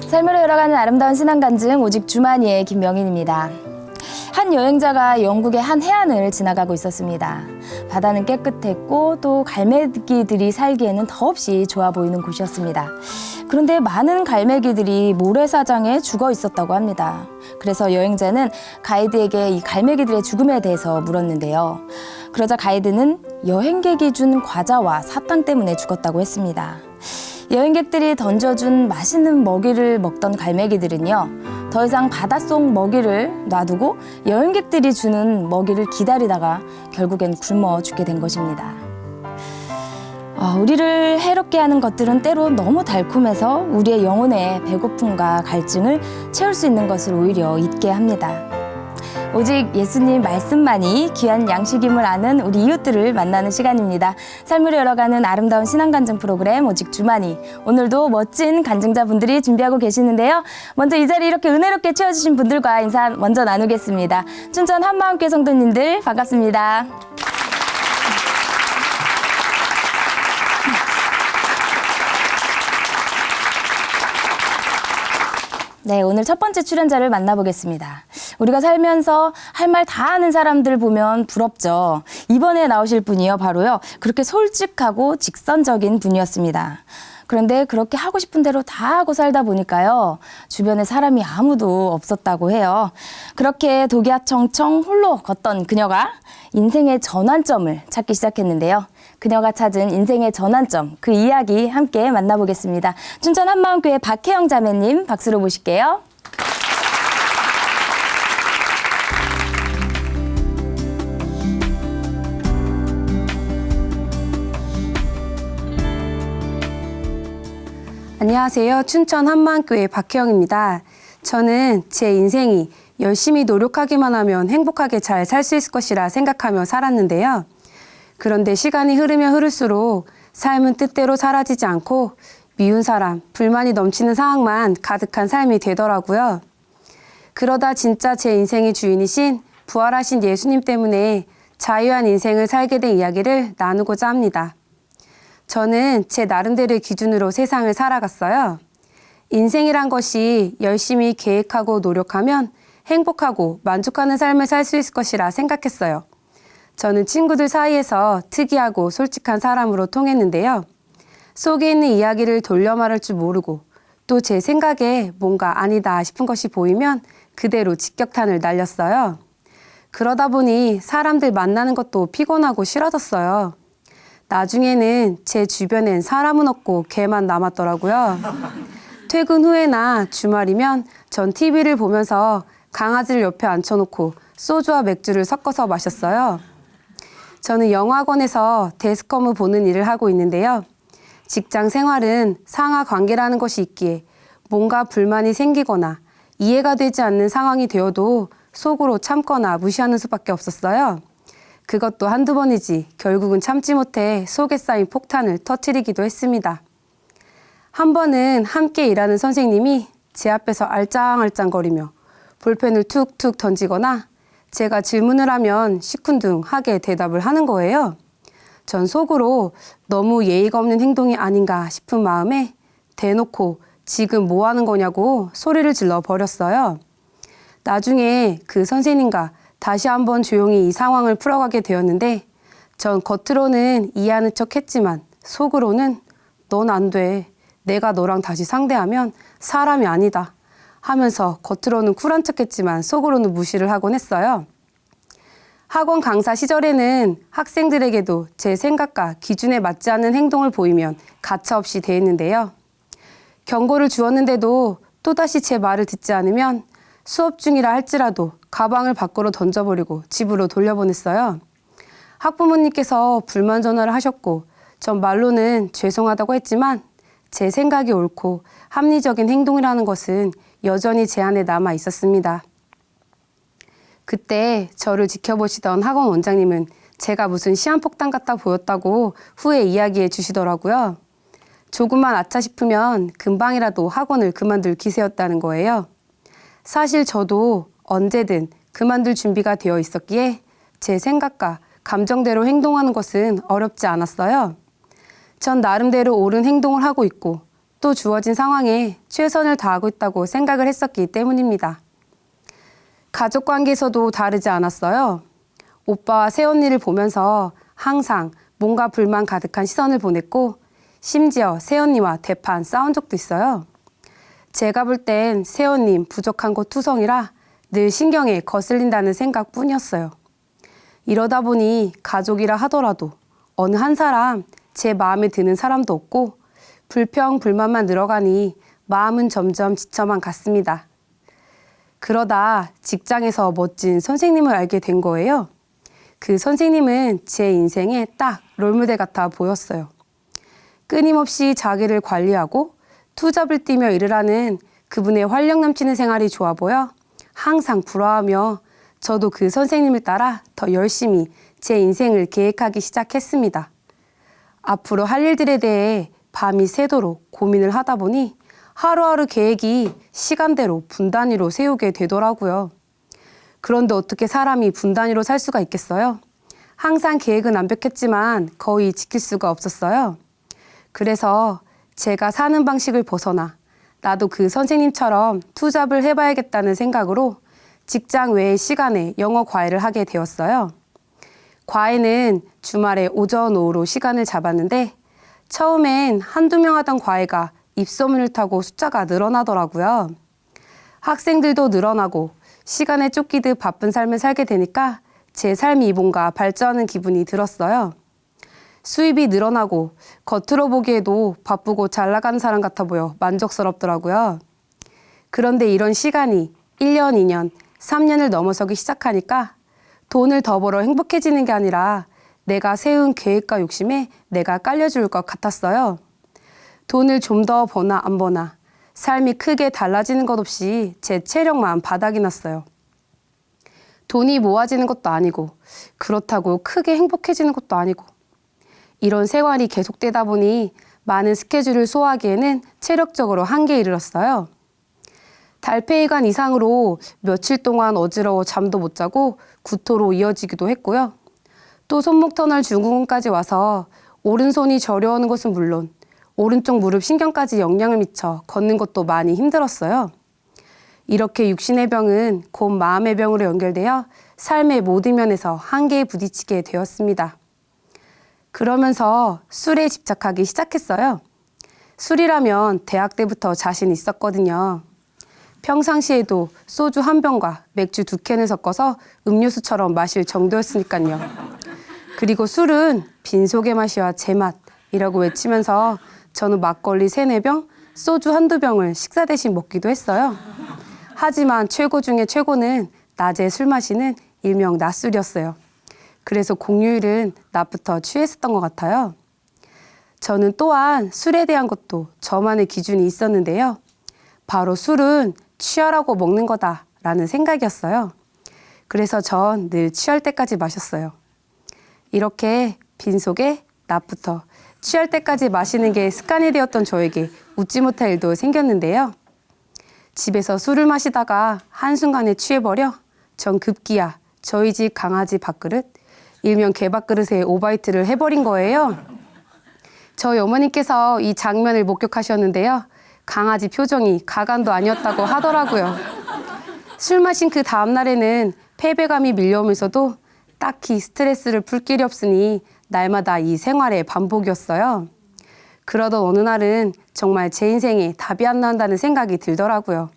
삶으로 열어가는 아름다운 신앙간증 오직 주만이의 김명인입니다. 한 여행자가 영국의 한 해안을 지나가고 있었습니다. 바다는 깨끗했고 또 갈매기들이 살기에는 더없이 좋아 보이는 곳이었습니다. 그런데 많은 갈매기들이 모래사장에 죽어 있었다고 합니다. 그래서 여행자는 가이드에게 이 갈매기들의 죽음에 대해서 물었는데요. 그러자 가이드는 여행객이 준 과자와 사탕 때문에 죽었다고 했습니다. 여행객들이 던져준 맛있는 먹이를 먹던 갈매기들은요, 더 이상 바닷속 먹이를 놔두고 여행객들이 주는 먹이를 기다리다가 결국엔 굶어 죽게 된 것입니다. 우리를 해롭게 하는 것들은 때로 너무 달콤해서 우리의 영혼의 배고픔과 갈증을 채울 수 있는 것을 오히려 잊게 합니다. 오직 예수님 말씀만이 귀한 양식임을 아는 우리 이웃들을 만나는 시간입니다. 삶을 열어가는 아름다운 신앙간증 프로그램 오직 주만이. 오늘도 멋진 간증자분들이 준비하고 계시는데요. 먼저 이 자리 이렇게 은혜롭게 채워주신 분들과 인사 먼저 나누겠습니다. 춘천 한마음교회 성도님들 반갑습니다. 네, 오늘 첫 번째 출연자를 만나보겠습니다. 우리가 살면서 할 말 다 하는 사람들 보면 부럽죠. 이번에 나오실 분이요, 바로요. 그렇게 솔직하고 직선적인 분이었습니다. 그런데 그렇게 하고 싶은 대로 다 하고 살다 보니까요, 주변에 사람이 아무도 없었다고 해요. 그렇게 독야청청 홀로 걷던 그녀가 인생의 전환점을 찾기 시작했는데요. 그녀가 찾은 인생의 전환점, 그 이야기 함께 만나보겠습니다. 춘천 한마음교회 박혜영 자매님 박수로 모실게요. 안녕하세요. 춘천 한마음교회 박혜영입니다. 저는 제 인생이 열심히 노력하기만 하면 행복하게 잘 살 수 있을 것이라 생각하며 살았는데요. 그런데 시간이 흐르면 흐를수록 삶은 뜻대로 사라지지 않고 미운 사람, 불만이 넘치는 상황만 가득한 삶이 되더라고요. 그러다 진짜 제 인생의 주인이신 부활하신 예수님 때문에 자유한 인생을 살게 된 이야기를 나누고자 합니다. 저는 제 나름대로의 기준으로 세상을 살아갔어요. 인생이란 것이 열심히 계획하고 노력하면 행복하고 만족하는 삶을 살 수 있을 것이라 생각했어요. 저는 친구들 사이에서 특이하고 솔직한 사람으로 통했는데요. 속에 있는 이야기를 돌려 말할 줄 모르고 또 제 생각에 뭔가 아니다 싶은 것이 보이면 그대로 직격탄을 날렸어요. 그러다 보니 사람들 만나는 것도 피곤하고 싫어졌어요. 나중에는 제 주변엔 사람은 없고 개만 남았더라고요. 퇴근 후에나 주말이면 전 TV를 보면서 강아지를 옆에 앉혀놓고 소주와 맥주를 섞어서 마셨어요. 저는 영화관에서 데스컴을 보는 일을 하고 있는데요. 직장 생활은 상하 관계라는 것이 있기에 뭔가 불만이 생기거나 이해가 되지 않는 상황이 되어도 속으로 참거나 무시하는 수밖에 없었어요. 그것도 한두 번이지 결국은 참지 못해 속에 쌓인 폭탄을 터뜨리기도 했습니다. 한 번은 함께 일하는 선생님이 제 앞에서 알짱알짱거리며 볼펜을 툭툭 던지거나 제가 질문을 하면 시큰둥하게 대답을 하는 거예요. 전 속으로 너무 예의가 없는 행동이 아닌가 싶은 마음에 대놓고 지금 뭐 하는 거냐고 소리를 질러 버렸어요. 나중에 그 선생님과 다시 한번 조용히 이 상황을 풀어가게 되었는데 전 겉으로는 이해하는 척 했지만 속으로는 넌 안 돼. 내가 너랑 다시 상대하면 사람이 아니다. 하면서 겉으로는 쿨한 척했지만 속으로는 무시를 하곤 했어요. 학원 강사 시절에는 학생들에게도 제 생각과 기준에 맞지 않는 행동을 보이면 가차없이 대했는데요. 경고를 주었는데도 또다시 제 말을 듣지 않으면 수업 중이라 할지라도 가방을 밖으로 던져버리고 집으로 돌려보냈어요. 학부모님께서 불만 전화를 하셨고 전 말로는 죄송하다고 했지만 제 생각이 옳고 합리적인 행동이라는 것은 여전히 제 안에 남아 있었습니다. 그때 저를 지켜보시던 학원 원장님은 제가 무슨 시한폭탄 같아 보였다고 후에 이야기해 주시더라고요. 조금만 아차 싶으면 금방이라도 학원을 그만둘 기세였다는 거예요. 사실 저도 언제든 그만둘 준비가 되어 있었기에 제 생각과 감정대로 행동하는 것은 어렵지 않았어요. 전 나름대로 옳은 행동을 하고 있고 또 주어진 상황에 최선을 다하고 있다고 생각을 했었기 때문입니다. 가족 관계에서도 다르지 않았어요. 오빠와 새언니를 보면서 항상 뭔가 불만 가득한 시선을 보냈고 심지어 새언니와 대판 싸운 적도 있어요. 제가 볼 땐 새언님 부족한 거 투성이라 늘 신경에 거슬린다는 생각뿐이었어요. 이러다 보니 가족이라 하더라도 어느 한 사람 제 마음에 드는 사람도 없고 불평 불만만 늘어가니 마음은 점점 지쳐만 갔습니다. 그러다 직장에서 멋진 선생님을 알게 된 거예요. 그 선생님은 제 인생에 딱 롤모델 같아 보였어요. 끊임없이 자기를 관리하고 투잡을 뛰며 일을 하는 그분의 활력 넘치는 생활이 좋아 보여 항상 부러워하며 저도 그 선생님을 따라 더 열심히 제 인생을 계획하기 시작했습니다. 앞으로 할 일들에 대해 밤이 새도록 고민을 하다 보니 하루하루 계획이 시간대로 분 단위로 세우게 되더라고요. 그런데 어떻게 사람이 분 단위로 살 수가 있겠어요? 항상 계획은 완벽했지만 거의 지킬 수가 없었어요. 그래서 제가 사는 방식을 벗어나 나도 그 선생님처럼 투잡을 해봐야겠다는 생각으로 직장 외의 시간에 영어 과외를 하게 되었어요. 과외는 주말에 오전, 오후로 시간을 잡았는데 처음엔 한두 명 하던 과외가 입소문을 타고 숫자가 늘어나더라고요. 학생들도 늘어나고 시간에 쫓기듯 바쁜 삶을 살게 되니까 제 삶이 뭔가 발전하는 기분이 들었어요. 수입이 늘어나고 겉으로 보기에도 바쁘고 잘 나가는 사람 같아 보여 만족스럽더라고요. 그런데 이런 시간이 1년, 2년, 3년을 넘어서기 시작하니까 돈을 더 벌어 행복해지는 게 아니라 내가 세운 계획과 욕심에 내가 깔려줄 것 같았어요. 돈을 좀 더 버나 안 버나 삶이 크게 달라지는 것 없이 제 체력만 바닥이 났어요. 돈이 모아지는 것도 아니고 그렇다고 크게 행복해지는 것도 아니고 이런 생활이 계속되다 보니 많은 스케줄을 소화하기에는 체력적으로 한계에 이르렀어요. 달팽이관 이상으로 며칠 동안 어지러워 잠도 못 자고 구토로 이어지기도 했고요. 또 손목터널 증후군까지 와서 오른손이 저려오는 것은 물론 오른쪽 무릎 신경까지 영향을 미쳐 걷는 것도 많이 힘들었어요. 이렇게 육신의 병은 곧 마음의 병으로 연결되어 삶의 모든 면에서 한계에 부딪히게 되었습니다. 그러면서 술에 집착하기 시작했어요. 술이라면 대학 때부터 자신 있었거든요. 평상시에도 소주 한 병과 맥주 2캔을 섞어서 음료수처럼 마실 정도였으니까요. 그리고 술은 빈속의 맛이와 제맛이라고 외치면서 저는 막걸리 3-4병, 소주 1-2병을 식사 대신 먹기도 했어요. 하지만 최고 중에 최고는 낮에 술 마시는 일명 낮술이었어요. 그래서 공휴일은 낮부터 취했었던 것 같아요. 저는 또한 술에 대한 것도 저만의 기준이 있었는데요. 바로 술은 취하라고 먹는 거다라는 생각이었어요. 그래서 전 늘 취할 때까지 마셨어요. 이렇게 빈속에 낮부터 취할 때까지 마시는 게 습관이 되었던 저에게 웃지 못할 일도 생겼는데요. 집에서 술을 마시다가 한순간에 취해버려 전 급기야 저희 집 강아지 밥그릇, 일명 개밥그릇에 오바이트를 해버린 거예요. 저희 어머니께서 이 장면을 목격하셨는데요. 강아지 표정이 가관도 아니었다고 하더라고요. 술 마신 그 다음날에는 패배감이 밀려오면서도 딱히 스트레스를 풀 길이 없으니 날마다 이 생활의 반복이었어요. 그러던 어느 날은 정말 제 인생에 답이 안 나온다는 생각이 들더라고요.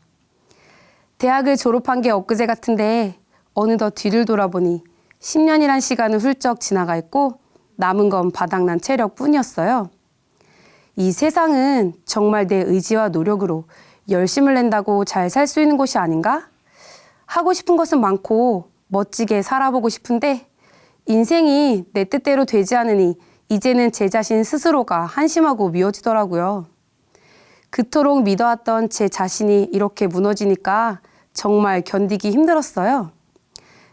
대학을 졸업한 게 엊그제 같은데 어느덧 뒤를 돌아보니 10년이란 시간은 훌쩍 지나가 있고 남은 건 바닥난 체력뿐이었어요. 이 세상은 정말 내 의지와 노력으로 열심을 낸다고 잘 살 수 있는 곳이 아닌가? 하고 싶은 것은 많고 멋지게 살아보고 싶은데 인생이 내 뜻대로 되지 않으니 이제는 제 자신 스스로가 한심하고 미워지더라고요. 그토록 믿어왔던 제 자신이 이렇게 무너지니까 정말 견디기 힘들었어요.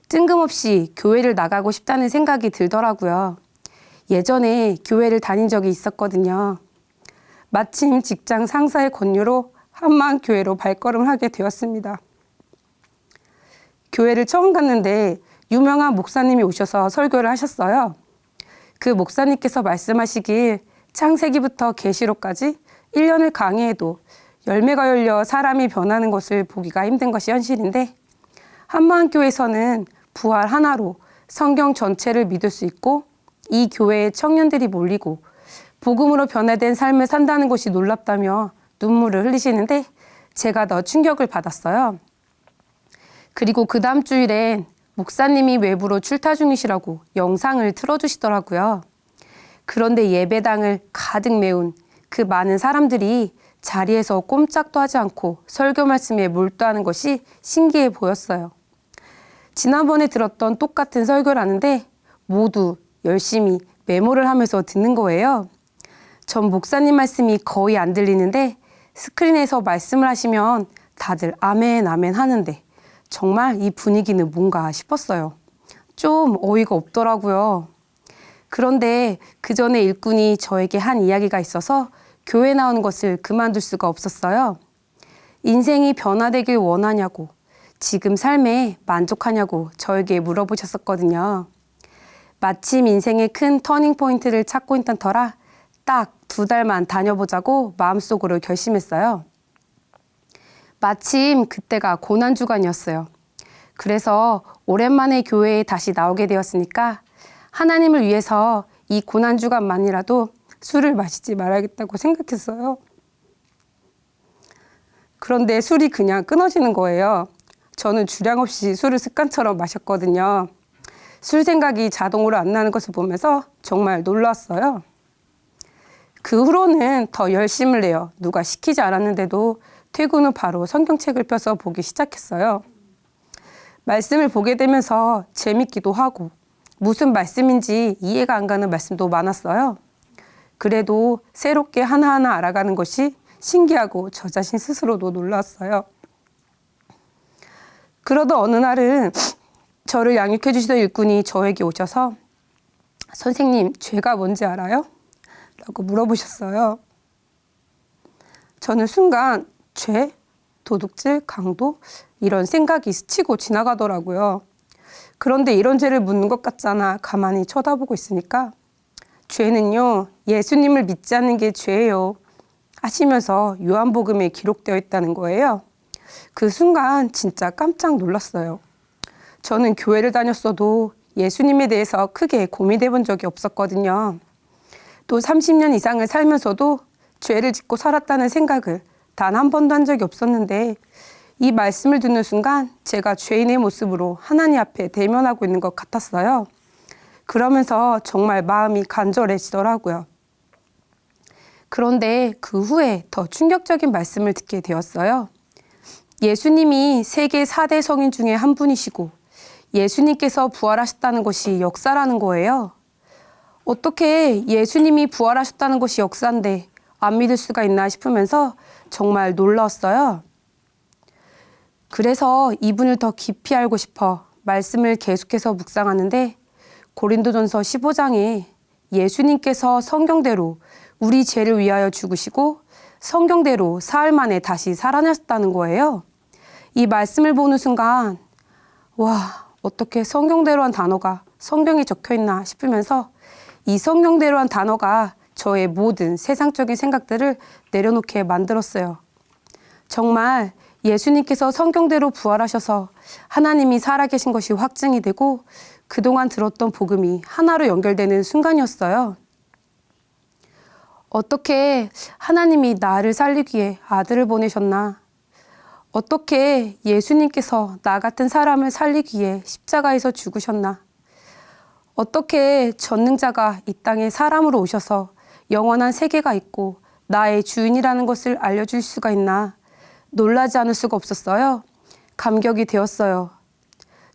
뜬금없이 교회를 나가고 싶다는 생각이 들더라고요. 예전에 교회를 다닌 적이 있었거든요. 마침 직장 상사의 권유로 한마음교회로 발걸음을 하게 되었습니다. 교회를 처음 갔는데 유명한 목사님이 오셔서 설교를 하셨어요. 그 목사님께서 말씀하시길 창세기부터 계시록까지 1년을 강의해도 열매가 열려 사람이 변하는 것을 보기가 힘든 것이 현실인데 한마음교회에서는 부활 하나로 성경 전체를 믿을 수 있고 이 교회에 청년들이 몰리고 복음으로 변화된 삶을 산다는 것이 놀랍다며 눈물을 흘리시는데 제가 더 충격을 받았어요. 그리고 그 다음 주일엔 목사님이 외부로 출타 중이시라고 영상을 틀어주시더라고요. 그런데 예배당을 가득 메운 그 많은 사람들이 자리에서 꼼짝도 하지 않고 설교 말씀에 몰두하는 것이 신기해 보였어요. 지난번에 들었던 똑같은 설교라는데 모두 열심히 메모를 하면서 듣는 거예요. 전 목사님 말씀이 거의 안 들리는데 스크린에서 말씀을 하시면 다들 아멘 아멘 하는데 정말 이 분위기는 뭔가 싶었어요. 좀 어이가 없더라고요. 그런데 그 전에 일꾼이 저에게 한 이야기가 있어서 교회 나오는 것을 그만둘 수가 없었어요. 인생이 변화되길 원하냐고, 지금 삶에 만족하냐고 저에게 물어보셨었거든요. 마침 인생의 큰 터닝포인트를 찾고 있던 터라 딱 2달만 다녀보자고 마음속으로 결심했어요. 마침 그때가 고난주간이었어요. 그래서 오랜만에 교회에 다시 나오게 되었으니까 하나님을 위해서 이 고난주간만이라도 술을 마시지 말아야겠다고 생각했어요. 그런데 술이 그냥 끊어지는 거예요. 저는 주량 없이 술을 습관처럼 마셨거든요. 술 생각이 자동으로 안 나는 것을 보면서 정말 놀랐어요. 그 후로는 더 열심을 내요. 누가 시키지 않았는데도 퇴근 후 바로 성경책을 펴서 보기 시작했어요. 말씀을 보게 되면서 재밌기도 하고 무슨 말씀인지 이해가 안 가는 말씀도 많았어요. 그래도 새롭게 하나하나 알아가는 것이 신기하고 저 자신 스스로도 놀랐어요. 그러던 어느 날은 저를 양육해 주시던 일꾼이 저에게 오셔서 선생님, 죄가 뭔지 알아요? 라고 물어보셨어요. 저는 순간 죄, 도둑질, 강도 이런 생각이 스치고 지나가더라고요. 그런데 이런 죄를 묻는 것 같잖아 가만히 쳐다보고 있으니까 죄는요 예수님을 믿지 않는 게 죄예요 하시면서 요한복음에 기록되어 있다는 거예요. 그 순간 진짜 깜짝 놀랐어요. 저는 교회를 다녔어도 예수님에 대해서 크게 고민해 본 적이 없었거든요. 또 30년 이상을 살면서도 죄를 짓고 살았다는 생각을 단 한 번도 한 적이 없었는데 이 말씀을 듣는 순간 제가 죄인의 모습으로 하나님 앞에 대면하고 있는 것 같았어요. 그러면서 정말 마음이 간절해지더라고요. 그런데 그 후에 더 충격적인 말씀을 듣게 되었어요. 예수님이 세계 4대 성인 중에 한 분이시고 예수님께서 부활하셨다는 것이 역사라는 거예요. 어떻게 예수님이 부활하셨다는 것이 역사인데 안 믿을 수가 있나 싶으면서 정말 놀라웠어요. 그래서 이분을 더 깊이 알고 싶어 말씀을 계속해서 묵상하는데 고린도전서 15장에 예수님께서 성경대로 우리 죄를 위하여 죽으시고 성경대로 사흘 만에 다시 살아나셨다는 거예요. 이 말씀을 보는 순간 와, 어떻게 성경대로한 단어가 성경에 적혀 있나 싶으면서 이 성경대로한 단어가 저의 모든 세상적인 생각들을 내려놓게 만들었어요. 정말 예수님께서 성경대로 부활하셔서 하나님이 살아계신 것이 확증이 되고 그동안 들었던 복음이 하나로 연결되는 순간이었어요. 어떻게 하나님이 나를 살리기 위해 아들을 보내셨나? 어떻게 예수님께서 나 같은 사람을 살리기 위해 십자가에서 죽으셨나? 어떻게 전능자가 이 땅에 사람으로 오셔서 영원한 세계가 있고 나의 주인이라는 것을 알려줄 수가 있나? 놀라지 않을 수가 없었어요. 감격이 되었어요.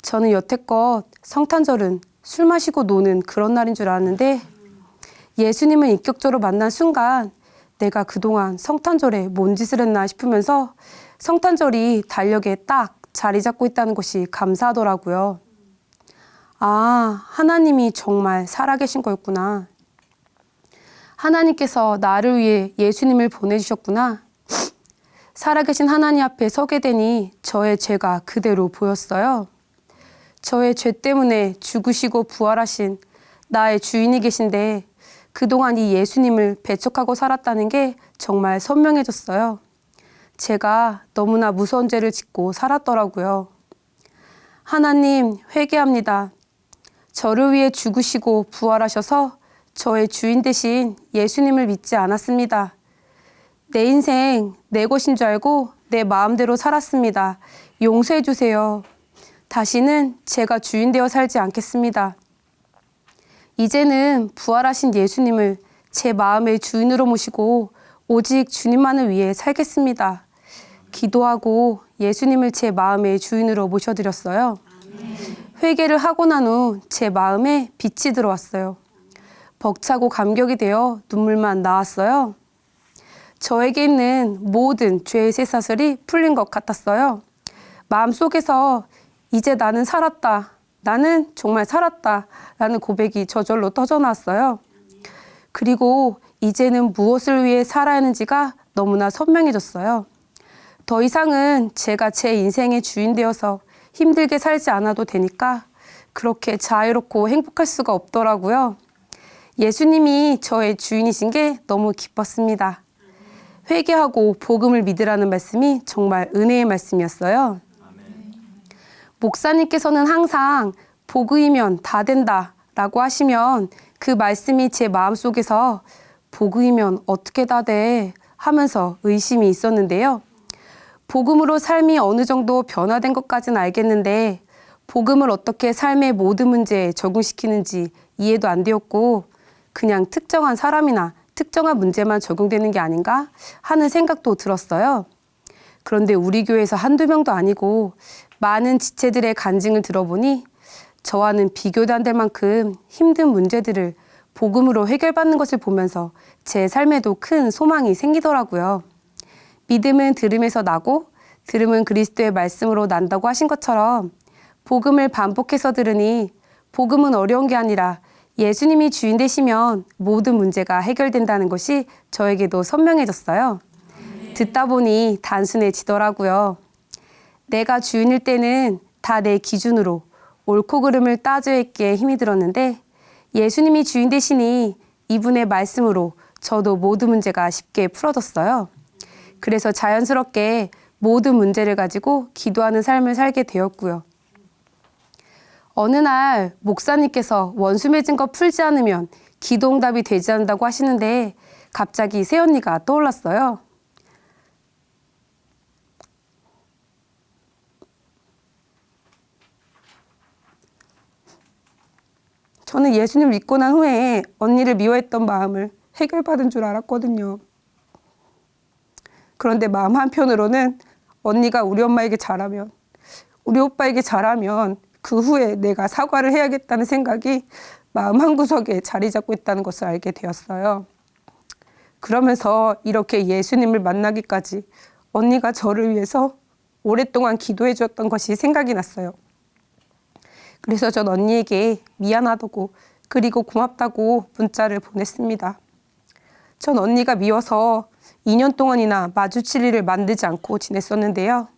저는 여태껏 성탄절은 술 마시고 노는 그런 날인 줄 알았는데 예수님을 인격적으로 만난 순간 내가 그동안 성탄절에 뭔 짓을 했나 싶으면서 성탄절이 달력에 딱 자리 잡고 있다는 것이 감사하더라고요. 아, 하나님이 정말 살아계신 거였구나. 하나님께서 나를 위해 예수님을 보내주셨구나. 살아계신 하나님 앞에 서게 되니 저의 죄가 그대로 보였어요. 저의 죄 때문에 죽으시고 부활하신 나의 주인이 계신데 그동안 이 예수님을 배척하고 살았다는 게 정말 선명해졌어요. 제가 너무나 무서운 죄를 짓고 살았더라고요. 하나님, 회개합니다. 저를 위해 죽으시고 부활하셔서 저의 주인 되신 예수님을 믿지 않았습니다. 내 인생 내 것인 줄 알고 내 마음대로 살았습니다. 용서해 주세요. 다시는 제가 주인 되어 살지 않겠습니다. 이제는 부활하신 예수님을 제 마음의 주인으로 모시고 오직 주님만을 위해 살겠습니다. 기도하고 예수님을 제 마음의 주인으로 모셔드렸어요. 회개를 하고 난 후 제 마음에 빛이 들어왔어요. 벅차고 감격이 되어 눈물만 나왔어요. 저에게 있는 모든 죄의 쇠사슬이 풀린 것 같았어요. 마음속에서 이제 나는 살았다. 나는 정말 살았다. 라는 고백이 저절로 터져나왔어요. 그리고 이제는 무엇을 위해 살아야 하는지가 너무나 선명해졌어요. 더 이상은 제가 제 인생의 주인 되어서 힘들게 살지 않아도 되니까 그렇게 자유롭고 행복할 수가 없더라고요. 예수님이 저의 주인이신 게 너무 기뻤습니다. 회개하고 복음을 믿으라는 말씀이 정말 은혜의 말씀이었어요. 목사님께서는 항상 복음이면 다 된다 라고 하시면 그 말씀이 제 마음속에서 복음이면 어떻게 다 돼 하면서 의심이 있었는데요. 복음으로 삶이 어느 정도 변화된 것까지는 알겠는데 복음을 어떻게 삶의 모든 문제에 적용시키는지 이해도 안 되었고 그냥 특정한 사람이나 특정한 문제만 적용되는 게 아닌가 하는 생각도 들었어요. 그런데 우리 교회에서 한두 명도 아니고 많은 지체들의 간증을 들어보니 저와는 비교도 안 될 만큼 힘든 문제들을 복음으로 해결받는 것을 보면서 제 삶에도 큰 소망이 생기더라고요. 믿음은 들음에서 나고 들음은 그리스도의 말씀으로 난다고 하신 것처럼 복음을 반복해서 들으니 복음은 어려운 게 아니라 예수님이 주인 되시면 모든 문제가 해결된다는 것이 저에게도 선명해졌어요. 듣다 보니 단순해지더라고요. 내가 주인일 때는 다 내 기준으로 옳고 그름을 따져 있기에 힘이 들었는데 예수님이 주인 되시니 이분의 말씀으로 저도 모든 문제가 쉽게 풀어졌어요. 그래서 자연스럽게 모든 문제를 가지고 기도하는 삶을 살게 되었고요. 어느 날 목사님께서 원수 맺은 거 풀지 않으면 기도응답이 되지 않는다고 하시는데 갑자기 새언니가 떠올랐어요. 저는 예수님 믿고 난 후에 언니를 미워했던 마음을 해결받은 줄 알았거든요. 그런데 마음 한편으로는 언니가 우리 엄마에게 잘하면, 우리 오빠에게 잘하면 그 후에 내가 사과를 해야겠다는 생각이 마음 한구석에 자리 잡고 있다는 것을 알게 되었어요. 그러면서 이렇게 예수님을 만나기까지 언니가 저를 위해서 오랫동안 기도해 주었던 것이 생각이 났어요. 그래서 전 언니에게 미안하다고 그리고 고맙다고 문자를 보냈습니다. 전 언니가 미워서 2년 동안이나 마주칠 일을 만들지 않고 지냈었는데요.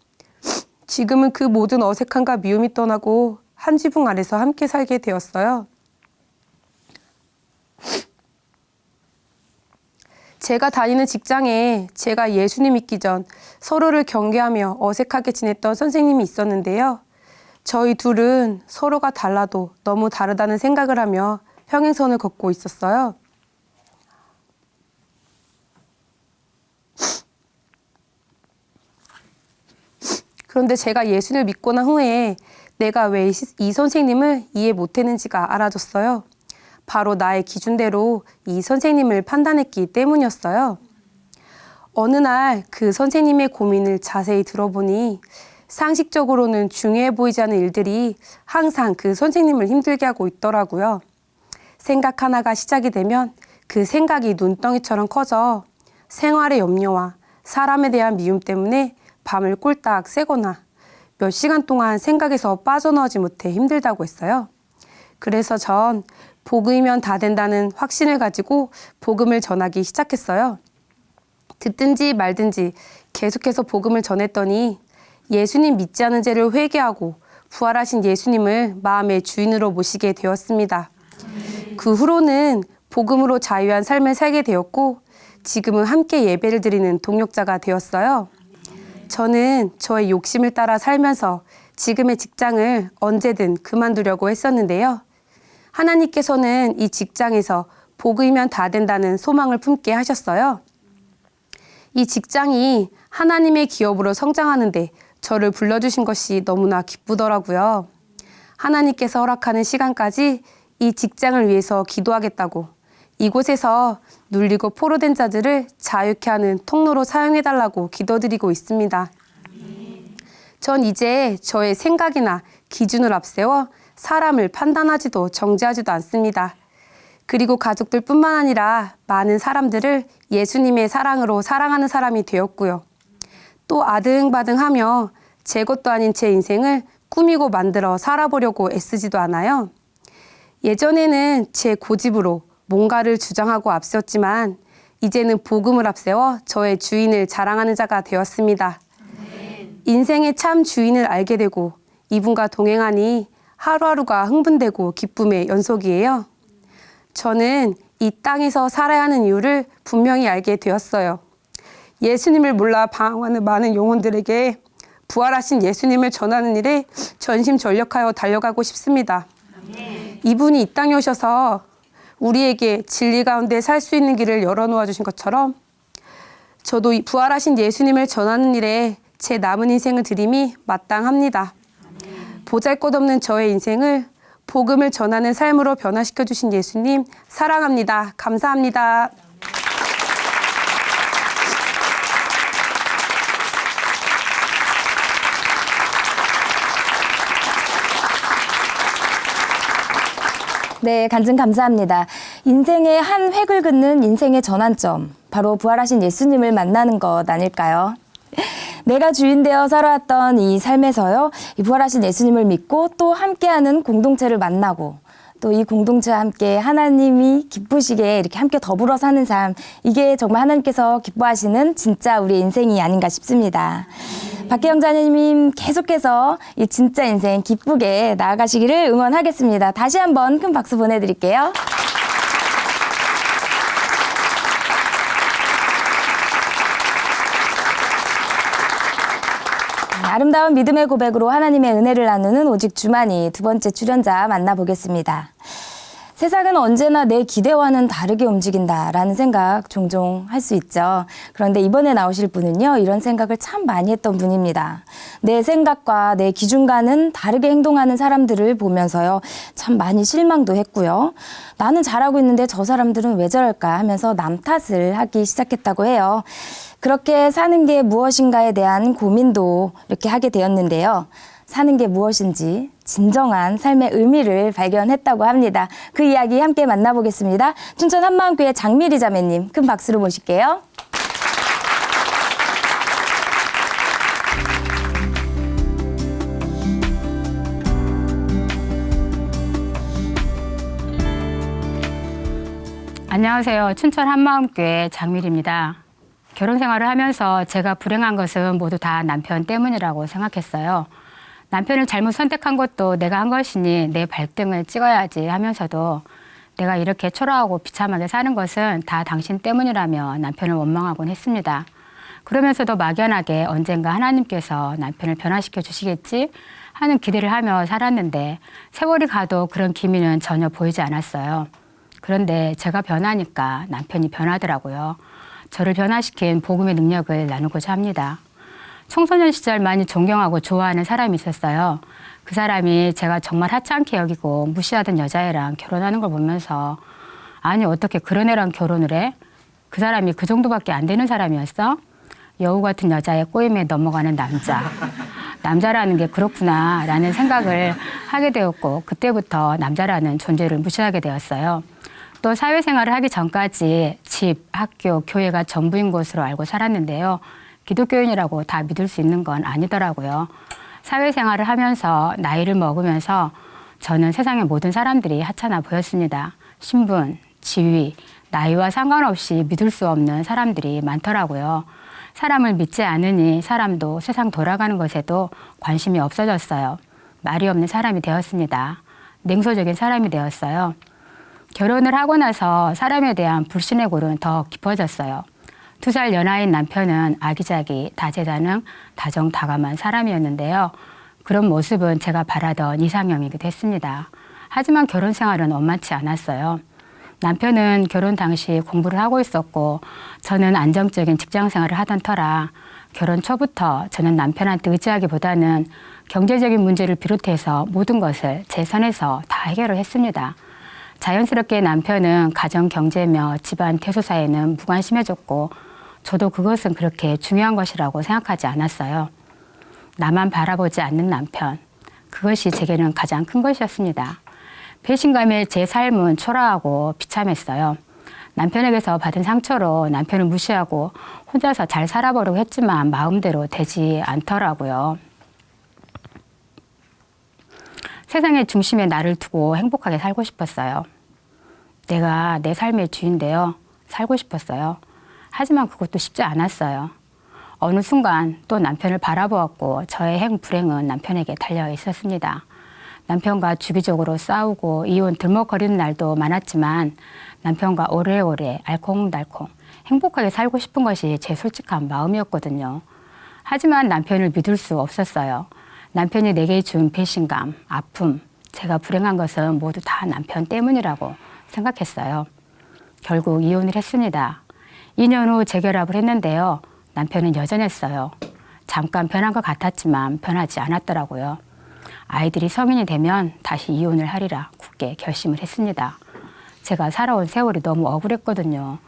지금은 그 모든 어색함과 미움이 떠나고 한 지붕 아래서 함께 살게 되었어요. 제가 다니는 직장에 제가 예수님 믿기 전 서로를 경계하며 어색하게 지냈던 선생님이 있었는데요. 저희 둘은 서로가 달라도 너무 다르다는 생각을 하며 평행선을 걷고 있었어요. 그런데 제가 예수를 믿고 난 후에 내가 왜 이 선생님을 이해 못했는지가 알아졌어요. 바로 나의 기준대로 이 선생님을 판단했기 때문이었어요. 어느 날 그 선생님의 고민을 자세히 들어보니 상식적으로는 중요해 보이지 않은 일들이 항상 그 선생님을 힘들게 하고 있더라고요. 생각 하나가 시작이 되면 그 생각이 눈덩이처럼 커져 생활의 염려와 사람에 대한 미움 때문에 밤을 꼴딱 새거나 몇 시간 동안 생각에서 빠져나오지 못해 힘들다고 했어요. 그래서 전 복음이면 다 된다는 확신을 가지고 복음을 전하기 시작했어요. 듣든지 말든지 계속해서 복음을 전했더니 예수님 믿지 않은 죄를 회개하고 부활하신 예수님을 마음의 주인으로 모시게 되었습니다. 그 후로는 복음으로 자유한 삶을 살게 되었고 지금은 함께 예배를 드리는 동역자가 되었어요. 저는 저의 욕심을 따라 살면서 지금의 직장을 언제든 그만두려고 했었는데요. 하나님께서는 이 직장에서 복음이면 다 된다는 소망을 품게 하셨어요. 이 직장이 하나님의 기업으로 성장하는데 저를 불러주신 것이 너무나 기쁘더라고요. 하나님께서 허락하는 시간까지 이 직장을 위해서 기도하겠다고 이곳에서 눌리고 포로된 자들을 자유케 하는 통로로 사용해달라고 기도드리고 있습니다. 전 이제 저의 생각이나 기준을 앞세워 사람을 판단하지도 정죄하지도 않습니다. 그리고 가족들뿐만 아니라 많은 사람들을 예수님의 사랑으로 사랑하는 사람이 되었고요. 또 아등바등하며 제 것도 아닌 제 인생을 꾸미고 만들어 살아보려고 애쓰지도 않아요. 예전에는 제 고집으로 뭔가를 주장하고 앞섰지만 이제는 복음을 앞세워 저의 주인을 자랑하는 자가 되었습니다. 인생의 참 주인을 알게 되고 이분과 동행하니 하루하루가 흥분되고 기쁨의 연속이에요. 저는 이 땅에서 살아야 하는 이유를 분명히 알게 되었어요. 예수님을 몰라 방황하는 많은 영혼들에게 부활하신 예수님을 전하는 일에 전심전력하여 달려가고 싶습니다. 이분이 이 땅에 오셔서 우리에게 진리 가운데 살 수 있는 길을 열어놓아 주신 것처럼 저도 이 부활하신 예수님을 전하는 일에 제 남은 인생을 드림이 마땅합니다. 보잘것없는 저의 인생을 복음을 전하는 삶으로 변화시켜 주신 예수님 사랑합니다. 감사합니다. 네, 간증 감사합니다. 인생의 한 획을 긋는 인생의 전환점, 바로 부활하신 예수님을 만나는 것 아닐까요? 내가 주인 되어 살아왔던 이 삶에서요, 이 부활하신 예수님을 믿고 또 함께하는 공동체를 만나고 또 이 공동체와 함께 하나님이 기쁘시게 이렇게 함께 더불어 사는 삶, 이게 정말 하나님께서 기뻐하시는 진짜 우리의 인생이 아닌가 싶습니다. 박혜영 자녀님 계속해서 이 진짜 인생 기쁘게 나아가시기를 응원하겠습니다. 다시 한번 큰 박수 보내드릴게요. 아름다운 믿음의 고백으로 하나님의 은혜를 나누는 오직 주만이 두 번째 출연자 만나보겠습니다. 세상은 언제나 내 기대와는 다르게 움직인다라는 생각 종종 할 수 있죠. 그런데 이번에 나오실 분은요, 이런 생각을 참 많이 했던 분입니다. 내 생각과 내 기준과는 다르게 행동하는 사람들을 보면서요, 참 많이 실망도 했고요. 나는 잘하고 있는데 저 사람들은 왜 저럴까 하면서 남 탓을 하기 시작했다고 해요. 그렇게 사는 게 무엇인가에 대한 고민도 이렇게 하게 되었는데요. 사는 게 무엇인지 진정한 삶의 의미를 발견했다고 합니다. 그 이야기 함께 만나보겠습니다. 춘천 한마음교회 장미리 자매님, 큰 박수로 모실게요. 안녕하세요. 춘천 한마음교회 장미리입니다. 결혼 생활을 하면서 제가 불행한 것은 모두 다 남편 때문이라고 생각했어요. 남편을 잘못 선택한 것도 내가 한 것이니 내 발등을 찍어야지 하면서도 내가 이렇게 초라하고 비참하게 사는 것은 다 당신 때문이라며 남편을 원망하곤 했습니다. 그러면서도 막연하게 언젠가 하나님께서 남편을 변화시켜 주시겠지 하는 기대를 하며 살았는데 세월이 가도 그런 기미는 전혀 보이지 않았어요. 그런데 제가 변하니까 남편이 변하더라고요. 저를 변화시킨 복음의 능력을 나누고자 합니다. 청소년 시절 많이 존경하고 좋아하는 사람이 있었어요. 그 사람이 제가 정말 하찮게 여기고 무시하던 여자애랑 결혼하는 걸 보면서 아니 어떻게 그런 애랑 결혼을 해? 그 사람이 그 정도밖에 안 되는 사람이었어? 여우 같은 여자의 꼬임에 넘어가는 남자. 남자라는 게 그렇구나 라는 생각을 하게 되었고 그때부터 남자라는 존재를 무시하게 되었어요. 또 사회생활을 하기 전까지 집, 학교, 교회가 전부인 곳으로 알고 살았는데요. 기독교인이라고 다 믿을 수 있는 건 아니더라고요. 사회생활을 하면서 나이를 먹으면서 저는 세상의 모든 사람들이 하찮아 보였습니다. 신분, 지위, 나이와 상관없이 믿을 수 없는 사람들이 많더라고요. 사람을 믿지 않으니 사람도 세상 돌아가는 것에도 관심이 없어졌어요. 말이 없는 사람이 되었습니다. 냉소적인 사람이 되었어요. 결혼을 하고 나서 사람에 대한 불신의 골은 더 깊어졌어요. 2살 연하인 남편은 아기자기 다재다능 다정다감한 사람이었는데요. 그런 모습은 제가 바라던 이상형이기도 했습니다. 하지만 결혼 생활은 원만치 않았어요. 남편은 결혼 당시 공부를 하고 있었고 저는 안정적인 직장 생활을 하던 터라 결혼 초부터 저는 남편한테 의지하기보다는 경제적인 문제를 비롯해서 모든 것을 제 선에서 다 해결을 했습니다. 자연스럽게 남편은 가정 경제며 집안 대소사에는 무관심해졌고 저도 그것은 그렇게 중요한 것이라고 생각하지 않았어요. 나만 바라보지 않는 남편, 그것이 제게는 가장 큰 것이었습니다. 배신감에 제 삶은 초라하고 비참했어요. 남편에게서 받은 상처로 남편을 무시하고 혼자서 잘 살아보려고 했지만 마음대로 되지 않더라고요. 세상의 중심에 나를 두고 행복하게 살고 싶었어요. 내가 내 삶의 주인데요. 살고 싶었어요. 하지만 그것도 쉽지 않았어요. 어느 순간 또 남편을 바라보았고 저의 행불행은 남편에게 달려 있었습니다. 남편과 주기적으로 싸우고 이혼 들먹거리는 날도 많았지만 남편과 오래오래 알콩달콩 행복하게 살고 싶은 것이 제 솔직한 마음이었거든요. 하지만 남편을 믿을 수 없었어요. 남편이 내게 준 배신감, 아픔, 제가 불행한 것은 모두 다 남편 때문이라고 생각했어요. 결국 이혼을 했습니다. 2년 후 재결합을 했는데요. 남편은 여전했어요. 잠깐 변한 것 같았지만 변하지 않았더라고요. 아이들이 성인이 되면 다시 이혼을 하리라 굳게 결심을 했습니다. 제가 살아온 세월이 너무 억울했거든요.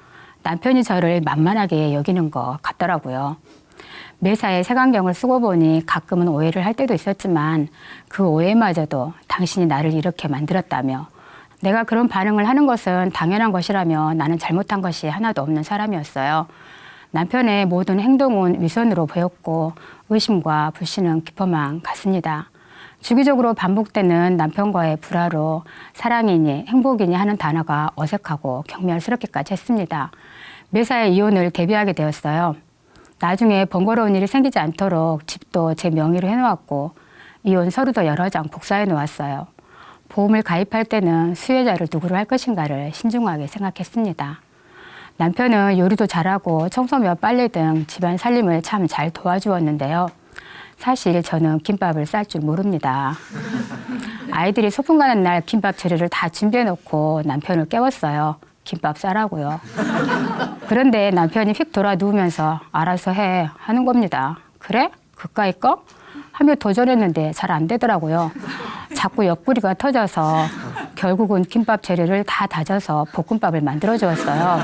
남편이 저를 만만하게 여기는 것 같더라고요. 매사에 색안경을 쓰고 보니 가끔은 오해를 할 때도 있었지만 그 오해마저도 당신이 나를 이렇게 만들었다며 내가 그런 반응을 하는 것은 당연한 것이라며 나는 잘못한 것이 하나도 없는 사람이었어요. 남편의 모든 행동은 위선으로 보였고 의심과 불신은 깊어만 갔습니다. 주기적으로 반복되는 남편과의 불화로 사랑이니 행복이니 하는 단어가 어색하고 경멸스럽기까지 했습니다. 매사에 이혼을 대비하게 되었어요. 나중에 번거로운 일이 생기지 않도록 집도 제 명의로 해놓았고 이혼 서류도 여러 장 복사해 놓았어요. 보험을 가입할 때는 수혜자를 누구로 할 것인가를 신중하게 생각했습니다. 남편은 요리도 잘하고 청소며 빨래 등 집안 살림을 참 잘 도와주었는데요. 사실 저는 김밥을 쌀 줄 모릅니다. 아이들이 소풍 가는 날 김밥 재료를 다 준비해 놓고 남편을 깨웠어요. 김밥 싸라고요. 그런데 남편이 휙 돌아 누우면서 알아서 해 하는 겁니다. 그래? 그까이 거? 하며 도전했는데 잘 안 되더라고요. 자꾸 옆구리가 터져서 결국은 김밥 재료를 다 다져서 볶음밥을 만들어 주었어요.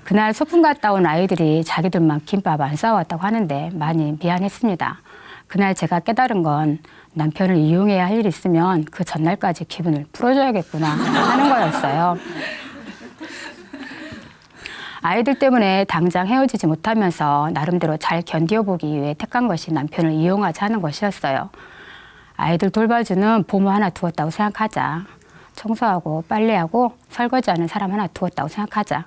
그날 소풍 갔다 온 아이들이 자기들만 김밥 안 싸왔다고 하는데 많이 미안했습니다. 그날 제가 깨달은 건 남편을 이용해야 할 일이 있으면 그 전날까지 기분을 풀어줘야겠구나 하는 거였어요. 아이들 때문에 당장 헤어지지 못하면서 나름대로 잘 견뎌보기 위해 택한 것이 남편을 이용하자 하는 것이었어요. 아이들 돌봐주는 부모 하나 두었다고 생각하자. 청소하고 빨래하고 설거지하는 사람 하나 두었다고 생각하자.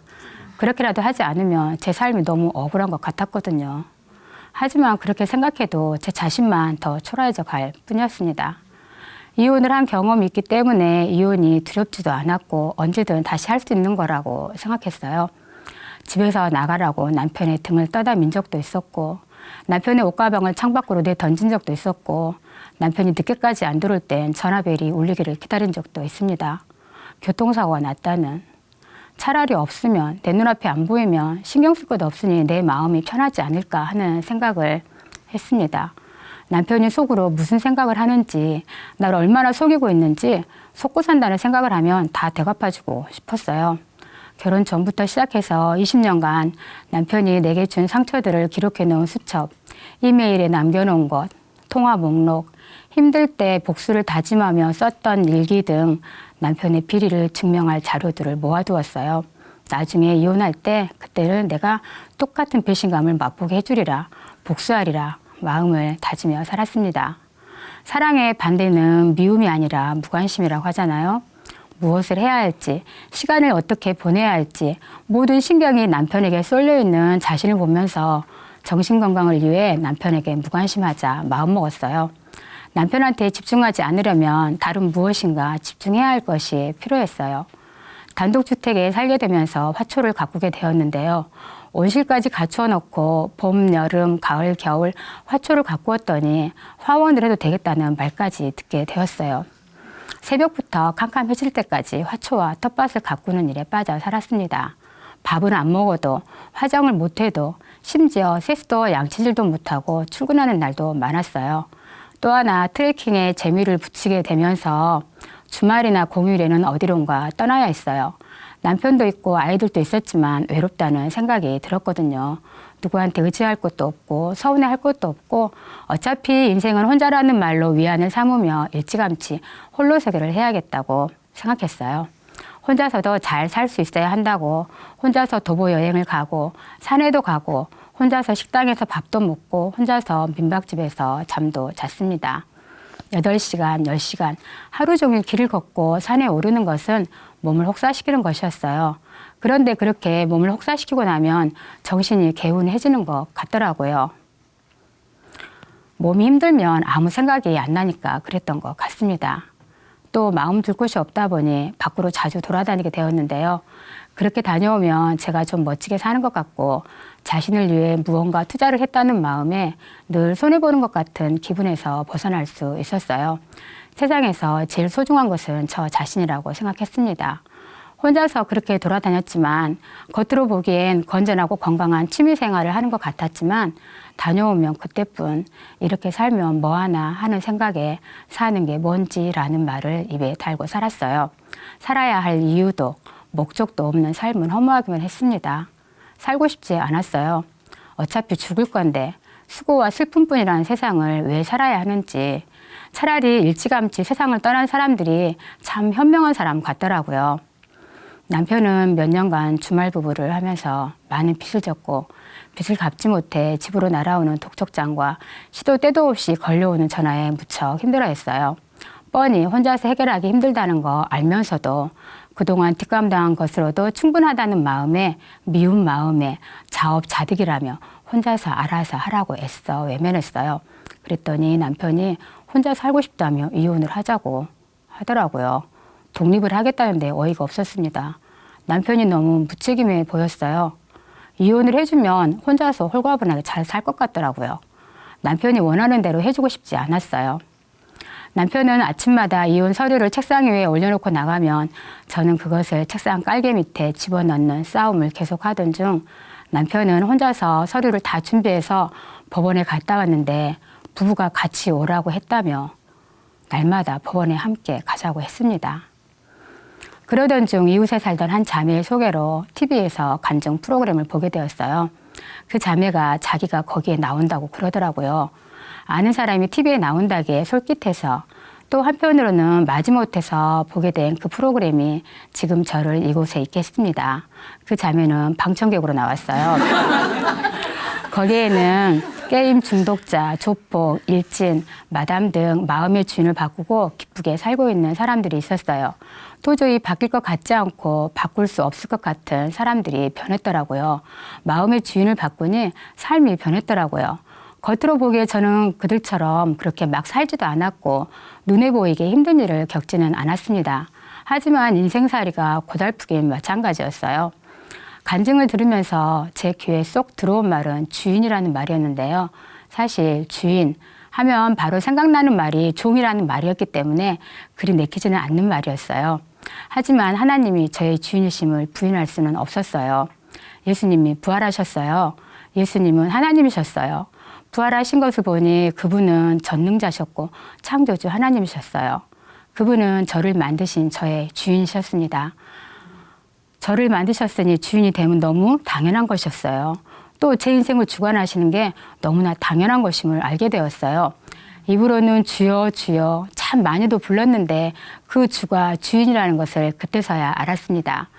그렇게라도 하지 않으면 제 삶이 너무 억울한 것 같았거든요. 하지만 그렇게 생각해도 제 자신만 더 초라해져 갈 뿐이었습니다. 이혼을 한 경험이 있기 때문에 이혼이 두렵지도 않았고 언제든 다시 할 수 있는 거라고 생각했어요. 집에서 나가라고 남편의 등을 떠다 민 적도 있었고 남편의 옷가방을 창밖으로 내던진 적도 있었고 남편이 늦게까지 안 들어올 땐 전화벨이 울리기를 기다린 적도 있습니다. 교통사고가 났다는, 차라리 없으면 내 눈앞에 안 보이면 신경 쓸 것 없으니 내 마음이 편하지 않을까 하는 생각을 했습니다. 남편이 속으로 무슨 생각을 하는지, 나를 얼마나 속이고 있는지 속고 산다는 생각을 하면 다 되갚아주고 싶었어요. 결혼 전부터 시작해서 20년간 남편이 내게 준 상처들을 기록해 놓은 수첩, 이메일에 남겨놓은 것, 통화 목록, 힘들 때 복수를 다짐하며 썼던 일기 등 남편의 비리를 증명할 자료들을 모아두었어요. 나중에 이혼할 때 그때는 내가 똑같은 배신감을 맛보게 해주리라, 복수하리라 마음을 다지며 살았습니다. 사랑의 반대는 미움이 아니라 무관심이라고 하잖아요. 무엇을 해야 할지, 시간을 어떻게 보내야 할지 모든 신경이 남편에게 쏠려있는 자신을 보면서 정신건강을 위해 남편에게 무관심하자 마음먹었어요. 남편한테 집중하지 않으려면 다른 무엇인가 집중해야 할 것이 필요했어요. 단독주택에 살게 되면서 화초를 가꾸게 되었는데요. 온실까지 갖추어 놓고 봄, 여름, 가을, 겨울 화초를 가꾸었더니 화원을 해도 되겠다는 말까지 듣게 되었어요. 새벽부터 캄캄해질 때까지 화초와 텃밭을 가꾸는 일에 빠져 살았습니다. 밥은 안 먹어도 화장을 못해도 심지어 세수도 양치질도 못하고 출근하는 날도 많았어요. 또 하나 트레킹에 재미를 붙이게 되면서 주말이나 공휴일에는 어디론가 떠나야 했어요. 남편도 있고 아이들도 있었지만 외롭다는 생각이 들었거든요. 누구한테 의지할 것도 없고 서운해할 것도 없고 어차피 인생은 혼자라는 말로 위안을 삼으며 일찌감치 홀로서기를 해야겠다고 생각했어요. 혼자서도 잘 살 수 있어야 한다고 혼자서 도보 여행을 가고 산에도 가고 혼자서 식당에서 밥도 먹고 혼자서 민박집에서 잠도 잤습니다. 8시간, 10시간 하루 종일 길을 걷고 산에 오르는 것은 몸을 혹사시키는 것이었어요. 그런데 그렇게 몸을 혹사시키고 나면 정신이 개운해지는 것 같더라고요. 몸이 힘들면 아무 생각이 안 나니까 그랬던 것 같습니다. 또 마음 둘 곳이 없다 보니 밖으로 자주 돌아다니게 되었는데요. 그렇게 다녀오면 제가 좀 멋지게 사는 것 같고 자신을 위해 무언가 투자를 했다는 마음에 늘 손해보는 것 같은 기분에서 벗어날 수 있었어요. 세상에서 제일 소중한 것은 저 자신이라고 생각했습니다. 혼자서 그렇게 돌아다녔지만 겉으로 보기엔 건전하고 건강한 취미 생활을 하는 것 같았지만 다녀오면 그때뿐 이렇게 살면 뭐하나 하는 생각에 사는 게 뭔지라는 말을 입에 달고 살았어요. 살아야 할 이유도 목적도 없는 삶은 허무하기만 했습니다. 살고 싶지 않았어요. 어차피 죽을 건데 수고와 슬픔뿐이라는 세상을 왜 살아야 하는지 차라리 일찌감치 세상을 떠난 사람들이 참 현명한 사람 같더라고요. 남편은 몇 년간 주말 부부를 하면서 많은 빚을 졌고 빚을 갚지 못해 집으로 날아오는 독촉장과 시도 때도 없이 걸려오는 전화에 무척 힘들어했어요. 뻔히 혼자서 해결하기 힘들다는 거 알면서도 그동안 뒷감당한 것으로도 충분하다는 마음에 미운 마음에 자업자득이라며 혼자서 알아서 하라고 애써 외면했어요. 그랬더니 남편이 혼자 살고 싶다며 이혼을 하자고 하더라고요. 독립을 하겠다는데 어이가 없었습니다. 남편이 너무 무책임해 보였어요. 이혼을 해주면 혼자서 홀가분하게 잘 살 것 같더라고요. 남편이 원하는 대로 해주고 싶지 않았어요. 남편은 아침마다 이혼 서류를 책상 위에 올려놓고 나가면 저는 그것을 책상 깔개 밑에 집어넣는 싸움을 계속하던 중 남편은 혼자서 서류를 다 준비해서 법원에 갔다 왔는데 부부가 같이 오라고 했다며 날마다 법원에 함께 가자고 했습니다. 그러던 중 이웃에 살던 한 자매의 소개로 TV에서 간증 프로그램을 보게 되었어요. 그 자매가 자기가 거기에 나온다고 그러더라고요. 아는 사람이 TV에 나온다기에 솔깃해서 또 한편으로는 마지못해서 보게 된 그 프로그램이 지금 저를 이곳에 있게 했습니다. 그 자매는 방청객으로 나왔어요. 거기에는 게임 중독자, 조폭, 일진, 마담 등 마음의 주인을 바꾸고 기쁘게 살고 있는 사람들이 있었어요. 도저히 바뀔 것 같지 않고 바꿀 수 없을 것 같은 사람들이 변했더라고요. 마음의 주인을 바꾸니 삶이 변했더라고요. 겉으로 보기에 저는 그들처럼 그렇게 막 살지도 않았고 눈에 보이게 힘든 일을 겪지는 않았습니다. 하지만 인생살이가 고달프긴 마찬가지였어요. 간증을 들으면서 제 귀에 쏙 들어온 말은 주인이라는 말이었는데요. 사실 주인 하면 바로 생각나는 말이 종이라는 말이었기 때문에 그리 내키지는 않는 말이었어요. 하지만 하나님이 저의 주인이심을 부인할 수는 없었어요. 예수님이 부활하셨어요. 예수님은 하나님이셨어요. 부활하신 것을 보니 그분은 전능자셨고 창조주 하나님이셨어요. 그분은 저를 만드신 저의 주인이셨습니다. 저를 만드셨으니 주인이 되면 너무 당연한 것이었어요. 또 제 인생을 주관하시는 게 너무나 당연한 것임을 알게 되었어요. 입으로는 주여 주여 참 많이도 불렀는데 그 주가 주인이라는 것을 그때서야 알았습니다.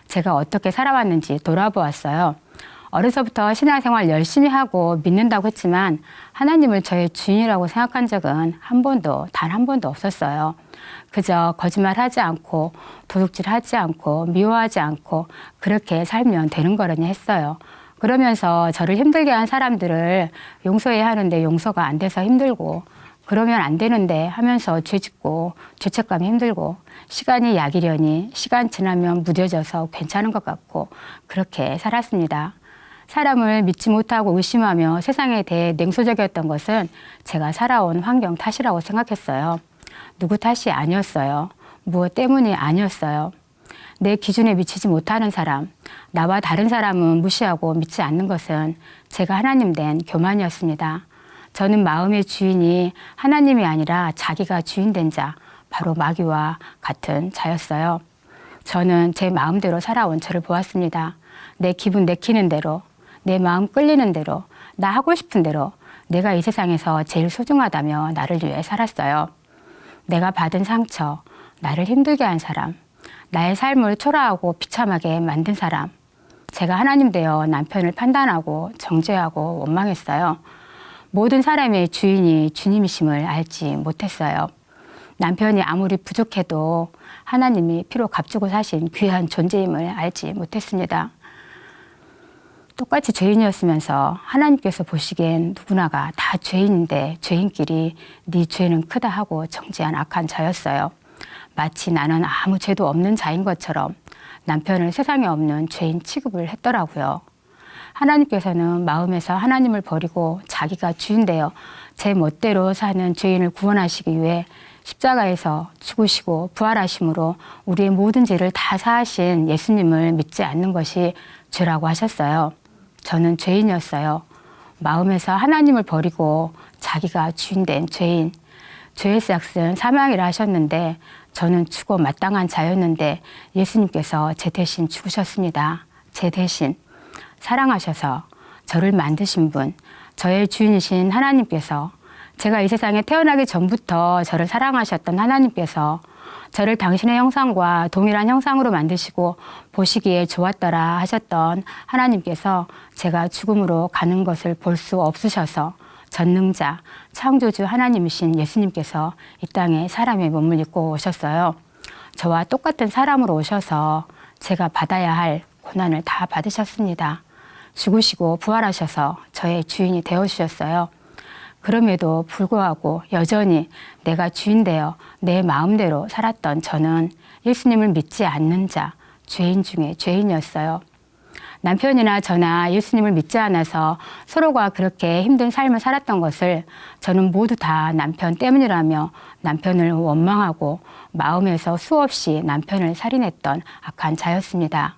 제가 어떻게 살아왔는지 돌아보았어요. 어려서부터 신앙생활 열심히 하고 믿는다고 했지만 하나님을 저의 주인이라고 생각한 적은 단 한 번도 없었어요. 그저 거짓말하지 않고 도둑질하지 않고 미워하지 않고 그렇게 살면 되는 거라니 했어요. 그러면서 저를 힘들게 한 사람들을 용서해야 하는데 용서가 안 돼서 힘들고 그러면 안 되는데 하면서 죄짓고 죄책감이 힘들고 시간이 약이려니 시간 지나면 무뎌져서 괜찮은 것 같고 그렇게 살았습니다. 사람을 믿지 못하고 의심하며 세상에 대해 냉소적이었던 것은 제가 살아온 환경 탓이라고 생각했어요. 누구 탓이 아니었어요. 무엇 때문이 아니었어요. 내 기준에 미치지 못하는 사람, 나와 다른 사람은 무시하고 믿지 않는 것은 제가 하나님 된 교만이었습니다. 저는 마음의 주인이 하나님이 아니라 자기가 주인 된 자, 바로 마귀와 같은 자였어요. 저는 제 마음대로 살아온 저를 보았습니다. 내 기분 내키는 대로, 내 마음 끌리는 대로, 나 하고 싶은 대로 내가 이 세상에서 제일 소중하다며 나를 위해 살았어요. 내가 받은 상처, 나를 힘들게 한 사람, 나의 삶을 초라하고 비참하게 만든 사람, 제가 하나님 되어 남편을 판단하고 정죄하고 원망했어요. 모든 사람의 주인이 주님이심을 알지 못했어요. 남편이 아무리 부족해도 하나님이 피로 값주고 사신 귀한 존재임을 알지 못했습니다. 똑같이 죄인이었으면서 하나님께서 보시기엔 누구나가 다 죄인인데 죄인끼리 네 죄는 크다 하고 정죄한 악한 자였어요. 마치 나는 아무 죄도 없는 자인 것처럼 남편을 세상에 없는 죄인 취급을 했더라고요. 하나님께서는 마음에서 하나님을 버리고 자기가 주인 되어 제 멋대로 사는 죄인을 구원하시기 위해 십자가에서 죽으시고 부활하심으로 우리의 모든 죄를 다 사하신 예수님을 믿지 않는 것이 죄라고 하셨어요. 저는 죄인이었어요. 마음에서 하나님을 버리고 자기가 주인 된 죄인. 죄의 싹은 사망이라 하셨는데 저는 죽어 마땅한 자였는데 예수님께서 제 대신 죽으셨습니다. 제 대신. 사랑하셔서 저를 만드신 분, 저의 주인이신 하나님께서 제가 이 세상에 태어나기 전부터 저를 사랑하셨던 하나님께서 저를 당신의 형상과 동일한 형상으로 만드시고 보시기에 좋았더라 하셨던 하나님께서 제가 죽음으로 가는 것을 볼 수 없으셔서 전능자, 창조주 하나님이신 예수님께서 이 땅에 사람의 몸을 입고 오셨어요. 저와 똑같은 사람으로 오셔서 제가 받아야 할 고난을 다 받으셨습니다. 죽으시고 부활하셔서 저의 주인이 되어주셨어요. 그럼에도 불구하고 여전히 내가 주인 되어 내 마음대로 살았던 저는 예수님을 믿지 않는 자, 죄인 중에 죄인이었어요. 남편이나 저나 예수님을 믿지 않아서 서로가 그렇게 힘든 삶을 살았던 것을 저는 모두 다 남편 때문이라며 남편을 원망하고 마음에서 수없이 남편을 살인했던 악한 자였습니다.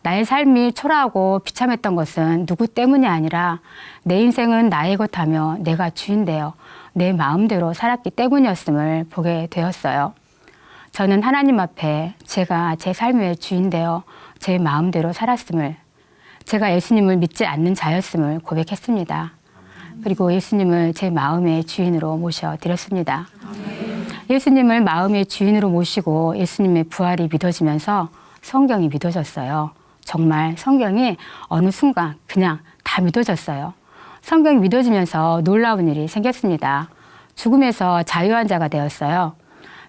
나의 삶이 초라하고 비참했던 것은 누구 때문이 아니라 내 인생은 나의 것하며 내가 주인 되어 내 마음대로 살았기 때문이었음을 보게 되었어요. 저는 하나님 앞에 제가 제 삶의 주인 되어 제 마음대로 살았음을, 제가 예수님을 믿지 않는 자였음을 고백했습니다. 그리고 예수님을 제 마음의 주인으로 모셔드렸습니다. 예수님을 마음의 주인으로 모시고 예수님의 부활이 믿어지면서 성경이 믿어졌어요. 정말 성경이 어느 순간 그냥 다 믿어졌어요. 성경이 믿어지면서 놀라운 일이 생겼습니다. 죽음에서 자유한 자가 되었어요.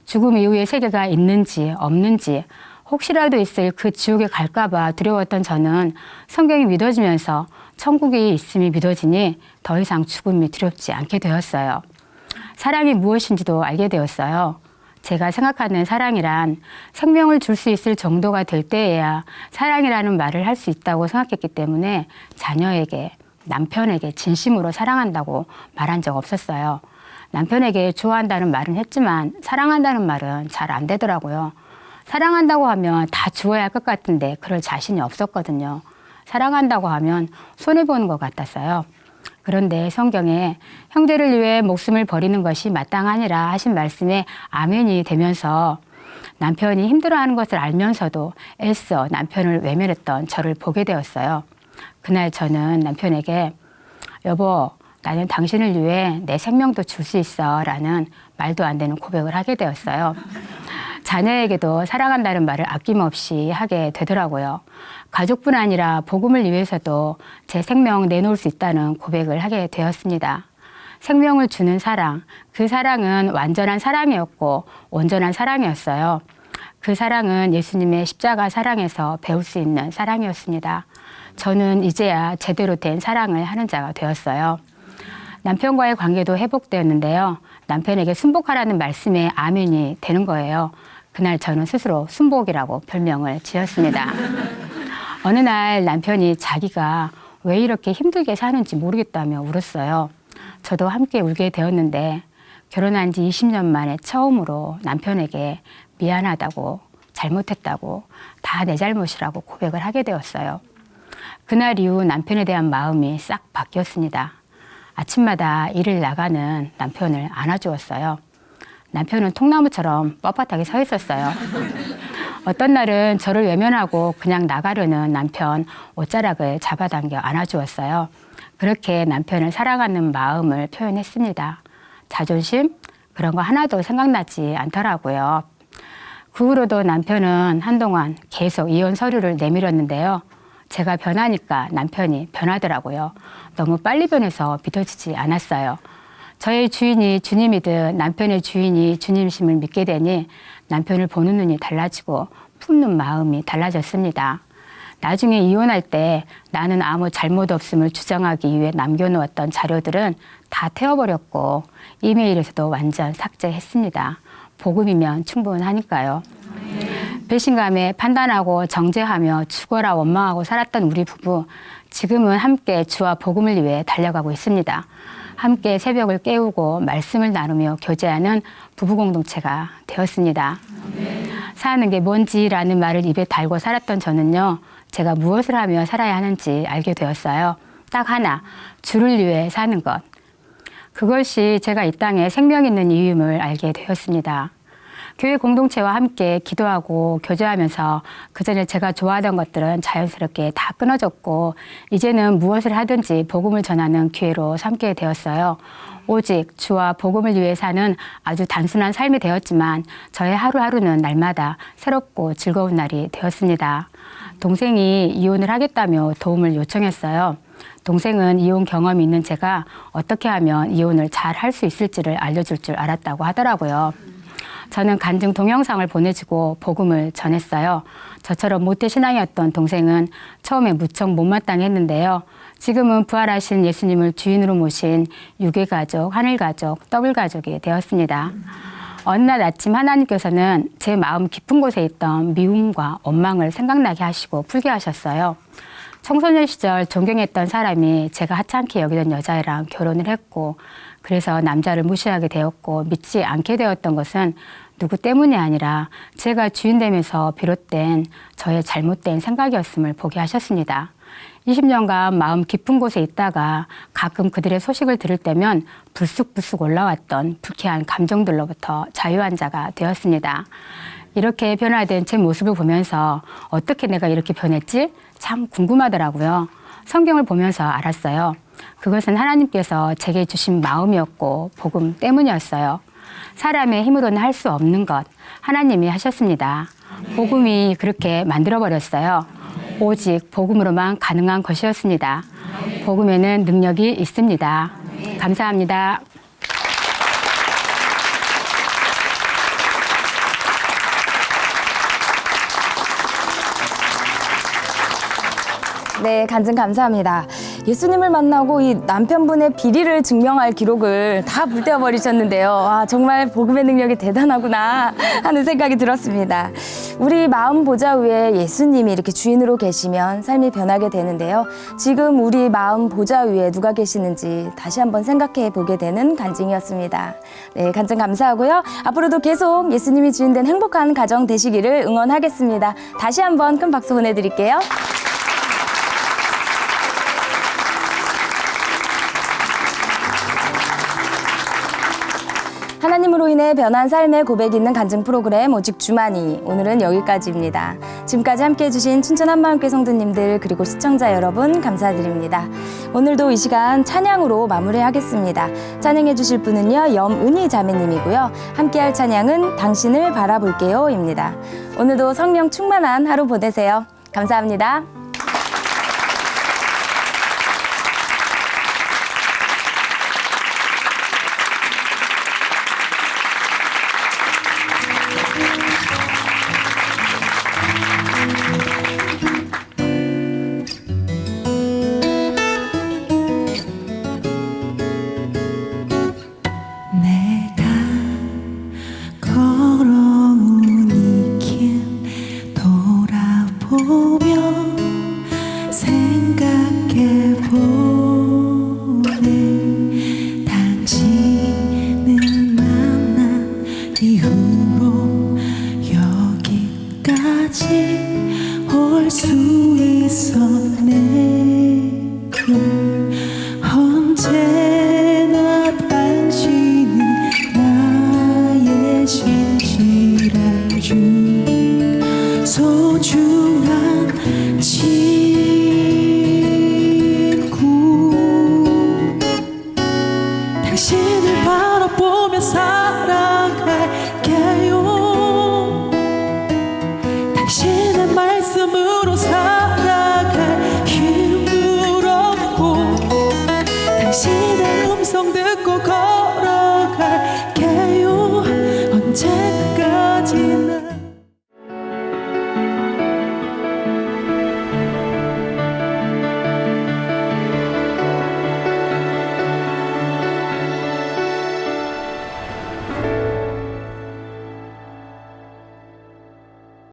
죽음 이후에 세계가 있는지 없는지 혹시라도 있을 그 지옥에 갈까봐 두려웠던 저는 성경이 믿어지면서 천국이 있음이 믿어지니 더 이상 죽음이 두렵지 않게 되었어요. 사랑이 무엇인지도 알게 되었어요. 제가 생각하는 사랑이란 생명을 줄 수 있을 정도가 될 때에야 사랑이라는 말을 할 수 있다고 생각했기 때문에 자녀에게, 남편에게 진심으로 사랑한다고 말한 적 없었어요. 남편에게 좋아한다는 말은 했지만 사랑한다는 말은 잘 안 되더라고요. 사랑한다고 하면 다 주어야 할 것 같은데 그럴 자신이 없었거든요. 사랑한다고 하면 손해보는 것 같았어요. 그런데 성경에 형제를 위해 목숨을 버리는 것이 마땅하니라 하신 말씀에 아멘이 되면서 남편이 힘들어하는 것을 알면서도 애써 남편을 외면했던 저를 보게 되었어요. 그날 저는 남편에게 여보, 나는 당신을 위해 내 생명도 줄 수 있어 라는 말도 안 되는 고백을 하게 되었어요. 자녀에게도 사랑한다는 말을 아낌없이 하게 되더라고요. 가족뿐 아니라 복음을 위해서도 제 생명 내놓을 수 있다는 고백을 하게 되었습니다. 생명을 주는 사랑, 그 사랑은 완전한 사랑이었고 온전한 사랑이었어요. 그 사랑은 예수님의 십자가 사랑에서 배울 수 있는 사랑이었습니다. 저는 이제야 제대로 된 사랑을 하는 자가 되었어요. 남편과의 관계도 회복되었는데요. 남편에게 순복하라는 말씀에 아멘이 되는 거예요. 그날 저는 스스로 순복이라고 별명을 지었습니다. 어느 날 남편이 자기가 왜 이렇게 힘들게 사는지 모르겠다며 울었어요. 저도 함께 울게 되었는데 결혼한 지 20년 만에 처음으로 남편에게 미안하다고 잘못했다고 다 내 잘못이라고 고백을 하게 되었어요. 그날 이후 남편에 대한 마음이 싹 바뀌었습니다. 아침마다 일을 나가는 남편을 안아주었어요. 남편은 통나무처럼 뻣뻣하게 서 있었어요. 어떤 날은 저를 외면하고 그냥 나가려는 남편 옷자락을 잡아당겨 안아주었어요. 그렇게 남편을 사랑하는 마음을 표현했습니다. 자존심? 그런 거 하나도 생각나지 않더라고요. 그 후로도 남편은 한동안 계속 이혼 서류를 내밀었는데요. 제가 변하니까 남편이 변하더라고요. 너무 빨리 변해서 믿어지지 않았어요. 저의 주인이 주님이듯 남편의 주인이 주님심을 믿게 되니 남편을 보는 눈이 달라지고 품는 마음이 달라졌습니다. 나중에 이혼할 때 나는 아무 잘못 없음을 주장하기 위해 남겨놓았던 자료들은 다 태워버렸고 이메일에서도 완전 삭제했습니다. 복음이면 충분하니까요. 배신감에 판단하고 정죄하며 죽어라 원망하고 살았던 우리 부부, 지금은 함께 주와 복음을 위해 달려가고 있습니다. 함께 새벽을 깨우고 말씀을 나누며 교제하는 부부 공동체가 되었습니다. 사는 게 뭔지라는 말을 입에 달고 살았던 저는요, 제가 무엇을 하며 살아야 하는지 알게 되었어요. 딱 하나, 주를 위해 사는 것. 그것이 제가 이 땅에 생명 있는 이유임을 알게 되었습니다. 교회 공동체와 함께 기도하고 교제하면서 그전에 제가 좋아하던 것들은 자연스럽게 다 끊어졌고 이제는 무엇을 하든지 복음을 전하는 기회로 삼게 되었어요. 오직 주와 복음을 위해 사는 아주 단순한 삶이 되었지만 저의 하루하루는 날마다 새롭고 즐거운 날이 되었습니다. 동생이 이혼을 하겠다며 도움을 요청했어요. 동생은 이혼 경험이 있는 제가 어떻게 하면 이혼을 잘 할 수 있을지를 알려줄 줄 알았다고 하더라고요. 저는 간증 동영상을 보내주고 복음을 전했어요. 저처럼 모태신앙이었던 동생은 처음에 무척 못마땅했는데요. 지금은 부활하신 예수님을 주인으로 모신 유괴가족, 하늘가족, 더블가족이 되었습니다. 어느 날 아침 하나님께서는 제 마음 깊은 곳에 있던 미움과 원망을 생각나게 하시고 풀게 하셨어요. 청소년 시절 존경했던 사람이 제가 하찮게 여기던 여자애랑 결혼을 했고 그래서 남자를 무시하게 되었고 믿지 않게 되었던 것은 누구 때문이 아니라 제가 주인 되면서 비롯된 저의 잘못된 생각이었음을 보게 하셨습니다. 20년간 마음 깊은 곳에 있다가 가끔 그들의 소식을 들을 때면 불쑥불쑥 올라왔던 불쾌한 감정들로부터 자유한 자가 되었습니다. 이렇게 변화된 제 모습을 보면서 어떻게 내가 이렇게 변했지? 참 궁금하더라고요. 성경을 보면서 알았어요. 그것은 하나님께서 제게 주신 마음이었고 복음 때문이었어요. 사람의 힘으로는 할 수 없는 것 하나님이 하셨습니다. 복음이 그렇게 만들어버렸어요. 오직 복음으로만 가능한 것이었습니다. 복음에는 능력이 있습니다. 감사합니다. 네, 간증 감사합니다. 예수님을 만나고 이 남편분의 비리를 증명할 기록을 다 불태워버리셨는데요. 아, 정말 복음의 능력이 대단하구나 하는 생각이 들었습니다. 우리 마음 보좌 위에 예수님이 이렇게 주인으로 계시면 삶이 변하게 되는데요. 지금 우리 마음 보좌 위에 누가 계시는지 다시 한번 생각해 보게 되는 간증이었습니다. 네, 간증 감사하고요. 앞으로도 계속 예수님이 주인된 행복한 가정 되시기를 응원하겠습니다. 다시 한번 큰 박수 보내드릴게요. 하나님으로 인해 변한 삶의 고백이 있는 간증 프로그램 오직 주만이 오늘은 여기까지입니다. 지금까지 함께해 주신 춘천 한마음교회 성도님들 그리고 시청자 여러분 감사드립니다. 오늘도 이 시간 찬양으로 마무리하겠습니다. 찬양해 주실 분은요 염은희 자매님이고요. 함께할 찬양은 당신을 바라볼게요입니다. 오늘도 성령 충만한 하루 보내세요. 감사합니다.